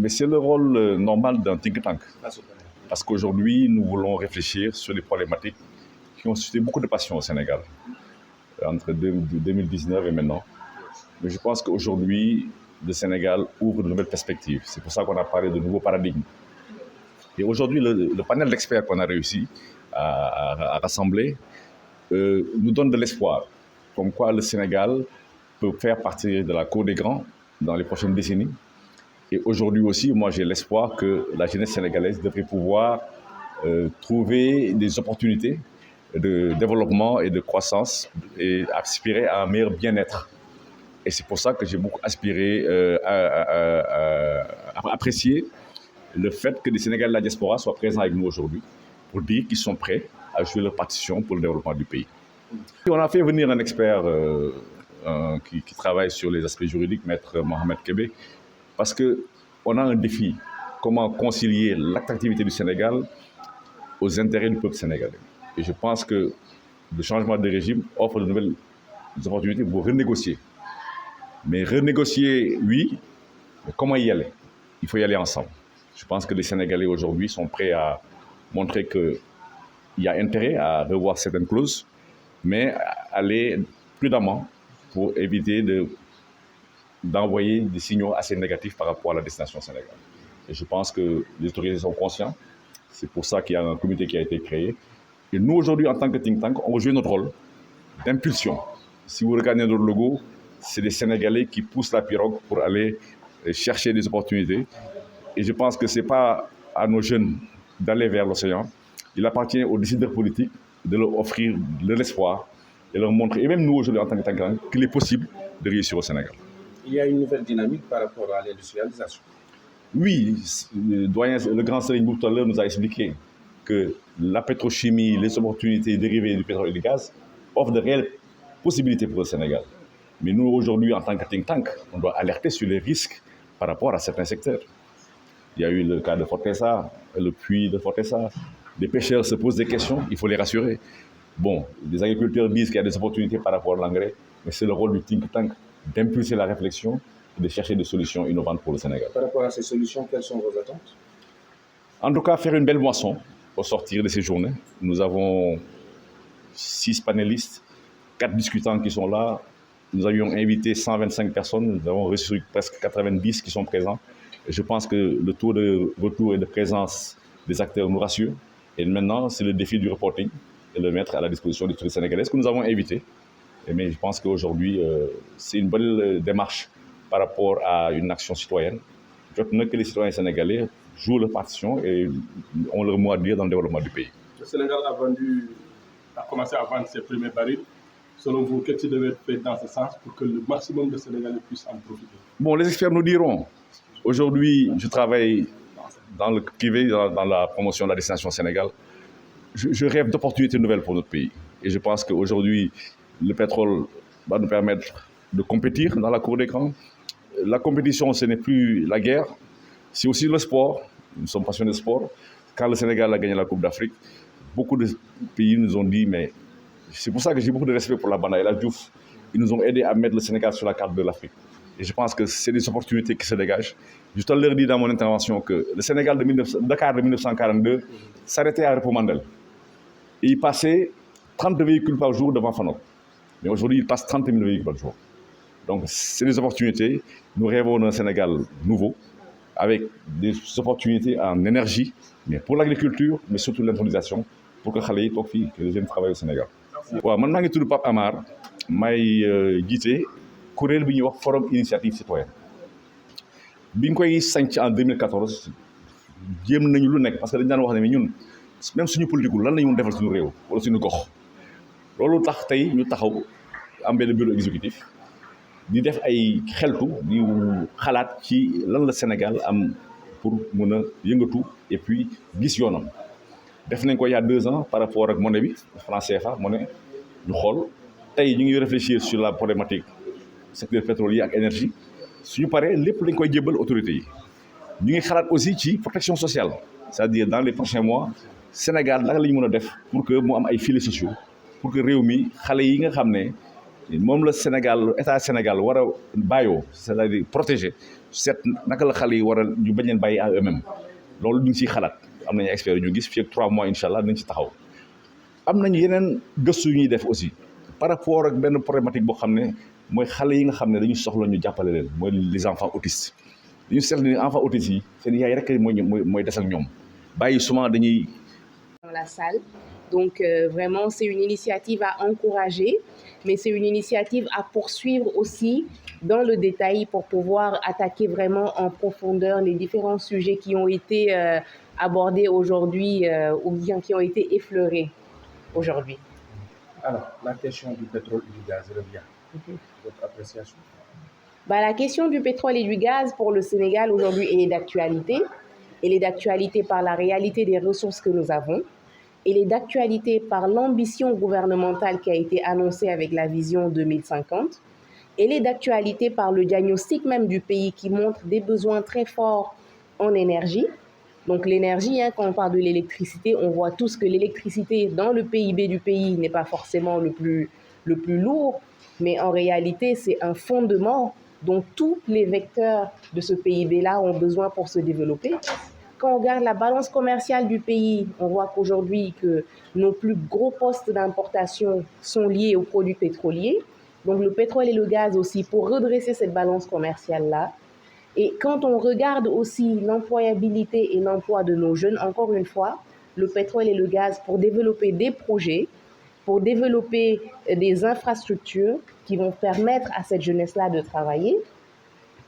Mais c'est le rôle normal d'un think tank. Parce qu'aujourd'hui, nous voulons réfléchir sur les problématiques qui ont suscité beaucoup de passion au Sénégal, entre 2019 et maintenant. Mais je pense qu'aujourd'hui, le Sénégal ouvre de nouvelles perspectives. C'est pour ça qu'on a parlé de nouveaux paradigmes. Et aujourd'hui, le panel d'experts qu'on a réussi à rassembler nous donne de l'espoir, comme quoi le Sénégal peut faire partie de la cour des grands dans les prochaines décennies. Et aujourd'hui aussi, moi j'ai l'espoir que la jeunesse sénégalaise devrait pouvoir trouver des opportunités de développement et de croissance et aspirer à un meilleur bien-être. Et c'est pour ça que j'ai beaucoup apprécié le fait que les Sénégalais de la diaspora soient présents avec nous aujourd'hui pour dire qu'ils sont prêts à jouer leur partition pour le développement du pays. Et on a fait venir un expert qui travaille sur les aspects juridiques, Maître Mohamed Kébé, parce qu'on a un défi, comment concilier l'attractivité du Sénégal aux intérêts du peuple sénégalais. Et je pense que le changement de régime offre de nouvelles opportunités pour renégocier. Mais renégocier, oui, mais comment y aller? Il faut y aller ensemble. Je pense que les Sénégalais aujourd'hui sont prêts à montrer qu'il y a intérêt à revoir certaines clauses, mais aller prudemment pour éviter d'envoyer des signaux assez négatifs par rapport à la destination Sénégal. Et je pense que les autorités sont conscients. C'est pour ça qu'il y a un comité qui a été créé. Et nous, aujourd'hui, en tant que think tank, on joue notre rôle d'impulsion. Si vous regardez notre logo, c'est les Sénégalais qui poussent la pirogue pour aller chercher des opportunités. Et je pense que ce n'est pas à nos jeunes d'aller vers l'océan. Il appartient aux décideurs politiques de leur offrir de l'espoir et leur montrer, et même nous aujourd'hui en tant que think tank, qu'il est possible de réussir au Sénégal. Il y a une nouvelle dynamique par rapport à l'industrialisation. Oui, le grand Serigne Mboup tout à l'heure nous a expliqué que la pétrochimie, les opportunités dérivées du pétrole et du gaz offrent de réelles possibilités pour le Sénégal. Mais nous, aujourd'hui, en tant que think tank, on doit alerter sur les risques par rapport à certains secteurs. Il y a eu le cas de Fortesa, le puits de Fortesa. Les pêcheurs se posent des questions, il faut les rassurer. Bon, les agriculteurs disent qu'il y a des opportunités par rapport à l'engrais, mais c'est le rôle du think tank d'impulser la réflexion et de chercher des solutions innovantes pour le Sénégal. Par rapport à ces solutions, quelles sont vos attentes? En tout cas, faire une belle moisson au sortir de ces journées. Nous avons 6 panélistes, 4 discutants qui sont là. Nous avions invité 125 personnes, nous avons reçu presque 90 qui sont présents. Et je pense que le taux de retour et de présence des acteurs nous rassure. Et maintenant, c'est le défi du reporting et le mettre à la disposition des touristes sénégalais que nous avons invités. Mais je pense qu'aujourd'hui, c'est une bonne démarche par rapport à une action citoyenne. Je veux que les citoyens sénégalais jouent leur partition et ont leur mot à dire dans le développement du pays. Le Sénégal a commencé à vendre ses premiers barils. Selon vous, qu'est-ce qui devait être fait dans ce sens pour que le maximum de Sénégalais puissent en profiter? Bon, les experts nous diront. Aujourd'hui, je travaille dans le privé, dans la promotion de la destination Sénégal. Je rêve d'opportunités nouvelles pour notre pays. Et je pense qu'aujourd'hui, le pétrole va nous permettre de compétir dans la cour des grands. La compétition, ce n'est plus la guerre, c'est aussi le sport. Nous sommes passionnés de sport. Quand le Sénégal a gagné la Coupe d'Afrique, beaucoup de pays nous ont dit, mais c'est pour ça que j'ai beaucoup de respect pour la Banda et la Diouf. Ils nous ont aidés à mettre le Sénégal sur la carte de l'Afrique. Et je pense que c'est des opportunités qui se dégagent. Je tout à l'heure dit dans mon intervention que le Sénégal Dakar de 1942 s'arrêtait à Repos Mandel. Et il passait 30 véhicules par jour devant Fanok. Mais aujourd'hui, il passe 30 000 véhicules par jour. Donc, c'est des opportunités. Nous rêvons d'un Sénégal nouveau, avec des opportunités en énergie, mais pour l'agriculture, mais surtout l'intronisation, pour que les gens que les jeunes travaillent au Sénégal. Waaw man maa ngi tudd Pape Amar may jiite kuréel bi ñuy wax forum initiative citoyenne bi ñu koy sanc en 2014 jéem nañu lu nekk parce que dañu daan wax ne ñun même suñu politique lan la ñu mën defal suñu réew wala suñu gox loolu tax tey ñu taxaw am benn bureau exécutif di def ay xeltu di xalaat ci lan la Sénégal am pour mën a yëngatu et puis gis yoonam. Def nañ ko il y a 2 ans par rapport ak monnaie bi franc CFA monnaie ñu xool tey ñu ngi réfléchir sur la problématique secteur pétrolier ak énergie suñu paree lépp lañ koy jébbal autorités yi ñu ngi xalaat aussi ci protection sociale c'est-à-dire dans les prochains mois Sénégal naka la ñu mën a def pour que mu am ay filets sociaux pour que réew mi xale yi nga xam ne moom la Sénégal état Sénégal war a bàyyoo c'est-à-dire protéger seet naka la xale yi war a ñu bañ leen bàyyi à eux-mêmes loolu ñu ngi siy xalaat am nañu experts yu ñu gis fii ak 3 mois incha allah nañ ci taxaw. am nañu yeneen gëstu yu ñuy def aussi par rapport ak benn problématique boo xam ne mooy xale yi nga xam ne dañu soxla ñu jàppale leen mooy les enfants autistes dañu seetlu ni enfants autistes yi seen yaay rek mooy des ak ñoom bàyyi souvent dañuy. Dans la salle. Donc vraiment, c'est une initiative à encourager, mais c'est une initiative à poursuivre aussi dans le détail pour pouvoir attaquer vraiment en profondeur les différents sujets qui ont été abordés aujourd'hui ou bien qui ont été effleurés aujourd'hui. Alors, la question du pétrole et du gaz revient. Votre appréciation? La question du pétrole et du gaz pour le Sénégal aujourd'hui est d'actualité. Elle est d'actualité par la réalité des ressources que nous avons. Elle est d'actualité par l'ambition gouvernementale qui a été annoncée avec la vision 2050. Elle est d'actualité par le diagnostic même du pays qui montre des besoins très forts en énergie. Donc l'énergie, quand on parle de l'électricité, on voit tous que l'électricité dans le PIB du pays n'est pas forcément le plus lourd, mais en réalité, c'est un fondement dont tous les vecteurs de ce PIB-là ont besoin pour se développer. Quand on regarde la balance commerciale du pays, on voit qu'aujourd'hui, que nos plus gros postes d'importation sont liés aux produits pétroliers. Donc le pétrole et le gaz aussi pour redresser cette balance commerciale-là. Et quand on regarde aussi l'employabilité et l'emploi de nos jeunes, encore une fois, le pétrole et le gaz pour développer des projets, pour développer des infrastructures qui vont permettre à cette jeunesse-là de travailler.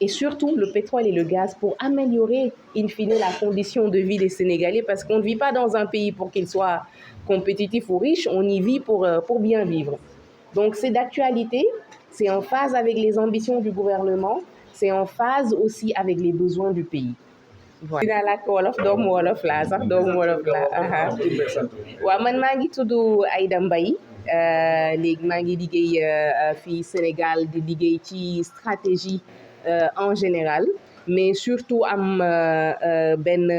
Et surtout le pétrole et le gaz pour améliorer, in fine, la condition de vie des Sénégalais, parce qu'on ne vit pas dans un pays pour qu'il soit compétitif ou riche, on y vit pour bien vivre. Donc c'est d'actualité, c'est en phase avec les ambitions du gouvernement, c'est en phase aussi avec les besoins du pays. Voilà. Dinaa làkk wolof doomu wolof laa sax doomu wolof laa. Waaw man maa ngi tudd Aïda Mbaye léegi maa ngi liggéey fii Sénégal di liggéey ci stratégie en général, mais surtout am benn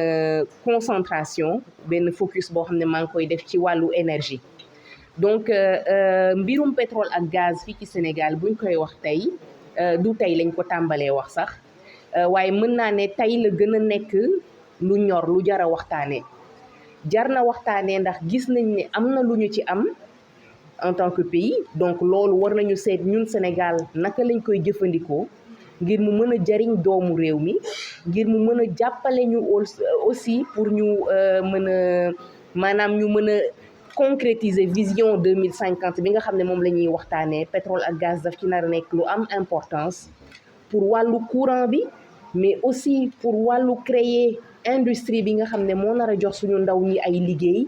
concentration benn focus boo xam ne maa ngi koy def ci wàllu énergie. Donc mbirum pétrole ak gaz fii ci Sénégal buñ koy wax tey du tey lañ ko tàmbalee wax sax waaye mën naa ne tey la gën a nekk lu ñor lu jar a waxtaanee jar na waxtaanee ndax gis nañ ne am na lu ñu ci am en tant que pays. Donc loolu war nañu seet ñun Sénégal naka lañ koy jëfandikoo ngir mu mën a jariñ doomu réew mi, ngir mu mën a jàppale ñu aussi pour ñu mën a maanaam ñu mën a concrétiser vision 2050 bi nga xam ne moom la ñuy waxtaanee. Pétrole ak gaz daf ci nar a nekk lu am importance pour wàllu courant bi, mais aussi pour wàllu créer industrie bi nga xam ne moo nar a jox suñu ndaw ñi ay liggéey,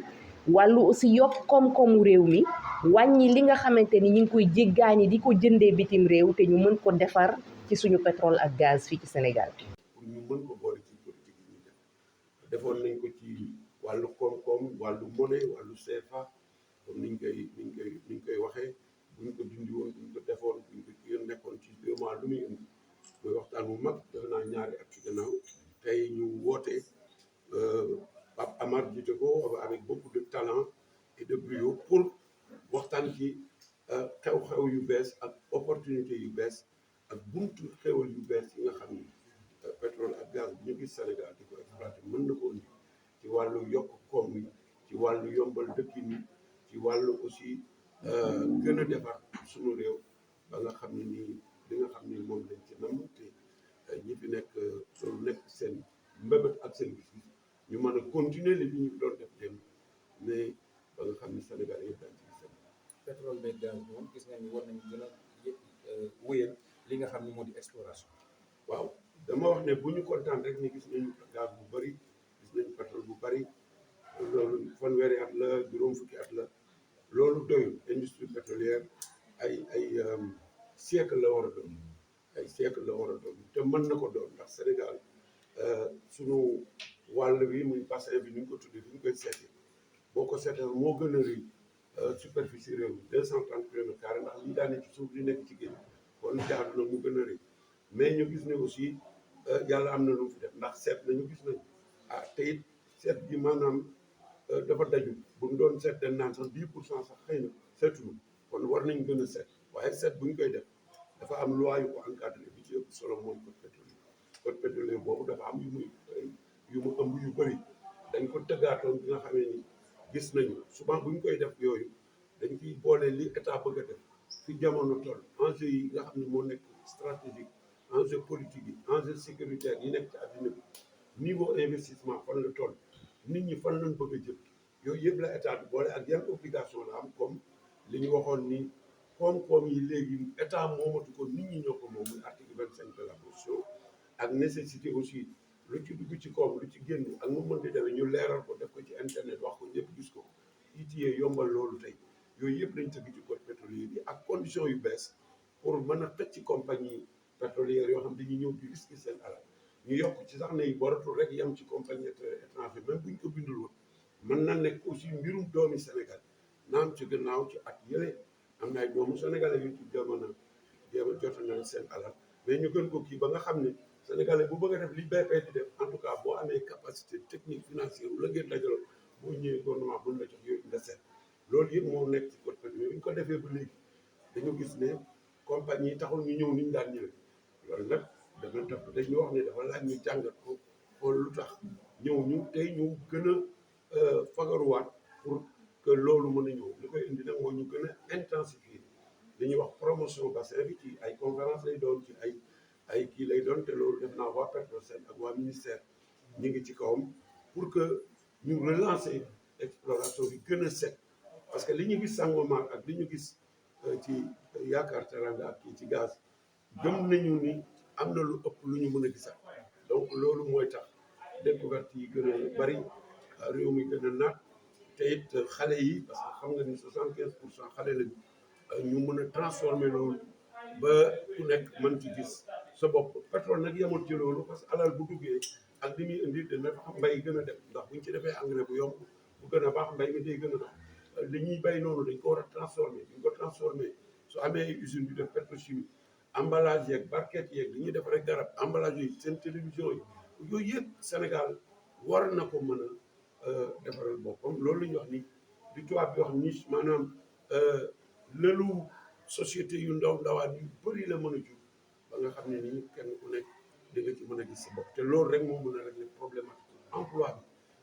wàllu aussi yokk koom-koomu réew mi, wàññi li nga xamante ni ñu ngi koy jéggaani di ko jëndee bitim réew te ñu mën ko defar ci suñu pétrole ak gaz fii ci Sénégal. pour ñu mën ko boole ci politique yi ñu def defoon nañ ko ci wàllu koom-koom wàllu monnaie wàllu CFA comme niñ koy waxee buñ ko dindi woon buñ ko defoon buñ ko ci nekkoon ci 2 mois lu muy indi mooy waxtaan bu mag defe naa ñaari at ci gannaaw tey ñu woote Pape Amar jiite ko avec beaucoup de talent et de brio pour waxtaan ci xew-xew yu bees ak opportunité yu bees ak buntu xewal yu bees yi nga xam ni pétrole ak gaz bi ñu gis Sénégal di ko exploité mën na ko indi ci wàllu yokk koom yi ci wàllu yombal dëkkin yi ci wàllu aussi gën a defar suñu réew ba nga xam ne nii li nga xam ni moom lañ ci nam te ñi fi nekk loolu nekk seen mbébét ak seen gis ñu mën a continuer li ñu doon def démb mais ba nga xam ni Sénégal yëpp dañ ci gis pétrole beeg gaz moom gis nga ni war nañu gën a wéyal li nga xam ne moo di exploration. waaw dama wax ne bu ñu kontaan rek ni gis nañu gaz bu bëri gis nañu pétrole bu bëri loolu fanweeri at la juróom fukki at la loolu doyul. Industrie pétrolière ay siècle la war a doon ay siècle la war a doon te mën na ko doon ndax Sénégal sunu wàll bi muy bassin bi ni ñu ko tuddee fi ñu koy seetee boo ko seetee moo gën a rëy superficie réew mi 230 kilomètres carrés ndax li daane ci suuf li nekk ci géej kon jaadu na mu gën a rëy mais ñu gis ne aussi yàlla am na lu mu fi def ndax seet nañu gis nañu te it seet gi maanaam dafa daju bu ñu doon seet dañ naan sax 10% sax xëy na seetuñu kon war nañ gën a seet waaye seet bu ñu koy def dafa am loi yu ko encadré bi ci ëpp solo mooy code pétrolier boobu dafa am yu mu ëmb yu bëri dañ ko tëggaatoon bi nga xamee ni gis nañu souvent bu ñu koy def yooyu dañ ciy boole li état bëgg a def fi jamono toll enjeu yi nga xam ne moo nekk stratégique enjeu politique yi enjeu sécuritaire yi nekk ci àddina bi niveau investissement fan la toll nit ñi fan lañ bëgg a jëm yooyu yëpp la état bi boole ak yan obligation la am comme li ñu waxoon ni koom-koom yi léegi état moomatu ko nit ñi ñoo ko moom muy article 25 de la Constitution ak nécessité aussi lu ci dugg ci koom lu ci génn ak mu mën di demee ñu leeral ko def ko ci internet wax ko ñëpp gis ko ITIE yombal loolu tey yooyu yëpp lañ tëgg ci code pétrolier bi ak condition yu bees pour mën a tëj ci compagnie pétrolière yoo xam dañuy ñëw di risque seen alal ñu yokk ci sax ne boratul rek yem ci compagnie étranger même buñ ko bindul woon mën na nekk aussi mbirum doomi Sénégal naam ci gannaaw ci at yële am na ay doomu sénégalais yu ci jamono jéem a jot nañ seen alal mais ñu gën ko kii ba nga xam ne sénégalais bu bëgg a def li BP di def en tout cas boo amee capacité technique financière la ngeen dajaloo boo ñëwee gouvernement buñ la jox yooyu nga seet loolu yëpp moo nekk ci code pétrolier bi ñu ko defee ba léegi dañu gis ne compagnie yi taxul ñu ñëw ni ñu daan ñëwee loolu nag dafa def dañu wax ne dafa laaj ñu jàngat ko xool lu tax ñëw ñu tey ñu gën a fagaruwaat pour que loolu mën a ñëw li koy indi nag mooy ñu gën a intensifier li ñuy wax promotion bassin bi ci ay conférence lay doon ci ay kii lay doon te loolu def naa waa Petrosen ak waa ministère ñu ngi ci kawam pour que ñu relancer exploration bi gën a set parce que li ñu gis Sangomar ak li ñu gis ci Yaakaar Teranga ak kii ci gaz gëm nañu ni am na lu ëpp lu ñu mën a gisaat donc loolu mooy tax découverte yi gën a bari réew mi gën a naat te it xale yi parce que xam nga ni 75% xale lañu ñu mën a transformer loolu ba ku nekk mën ci gis sa bopp pétrole nag yemul ci loolu parce que alal bu duggee ak li muy indi dina tax mbay gën a dem ndax buñ ci defee engrais bu yomb bu gën a baax mbay mi day gën a dox li ñuy bay noonu dañ ko war a transformer buñ ko transformer su amee ay usine yu def pétrochimie emballage yeeg barquette yeeg li ñuy def rek garab emballage yi seen télévision yi yooyu yëpp Sénégal war na ko mën a defaral boppam loolu la ñuy wax ni di tubaab bi wax niche maanaam lëlu société yu ndawaan yu bëri la mën a jur ba nga xam ne nii kenn ku nekk di nga ci mën a gis sa bopp te loolu rek moo mën a régler problématique emploi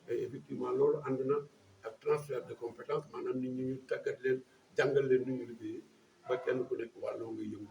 bi et effectivement loolu ànd na ak transfert de compétence maanaam nit ñi ñu tàggat leen jàngal leen nu ñu liggéeyee ba kenn ku nekk wàlloo nga yëngu